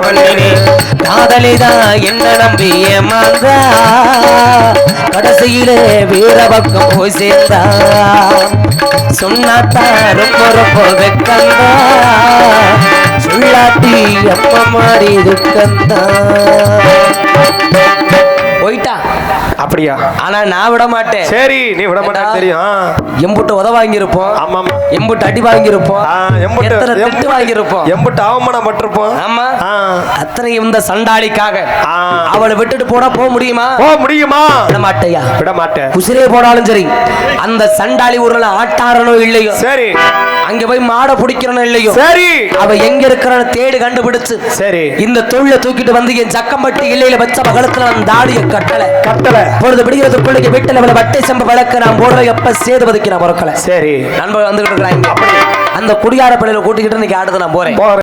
பண்ணினே காதலிதா என்ன நம்பி ஏமாந்தா கடைசியிலே வேற பக்கம் போய் சேர்ந்தா சொன்னாத்தா ரொம்ப ரொம்ப வெக்கந்தா சொல்லாட்டி அம்மா மாறி துக்கந்தா போயிட்டா அப்படியா? ஆனா நான் விட மாட்டேன். சரி, நீ விட மாட்டேன் தெரியும். எம்புட்டு உத வாங்கியிருப்போம். ஆமா, எம்புட்டு அடி வாங்கியிருப்போம். எம்புட்டு திட்டு வாங்கியிருப்போம். எம்புட்டு அவமானம் பட்டிருப்போம். ஆமா, அத்தனை இந்த சண்டாளிக்காக அவளை விட்டுட்டு போனா போக முடியுமா? போக முடியுமா? விட மாட்டையா? விட மாட்டேன். உசிரே போனாலும் சரி அந்த சண்டாளி ஊர்ல ஆட்டாரனோ இல்லையோ, சரி அங்க போய் மாட பிடிக்கிறனோ இல்லையோ, சரி அவ எங்க இருக்கிறன்னு தேடி கண்டுபிடிச்சு சரி இந்த தொழிலை தூக்கிட்டு வந்து என் சக்கம்பட்டி இல்லையில வச்ச பகலத்துல நான் தாடிய கட்டல பொழுது பிடிக்கிறதுக்குள்ள வீட்டுல அவளை வட்டை செம்ப வழக்க நான் போடுற எப்ப சேதுபதிக்கு நான் பொறுக்கல. சரி நண்பர் வந்துகிட்டு இருக்கிறாங்க. அந்த குடியார பிள்ளைகளை கூட்டிக்கிட்டு இன்னைக்கு ஆடுறது நான் போறேன்.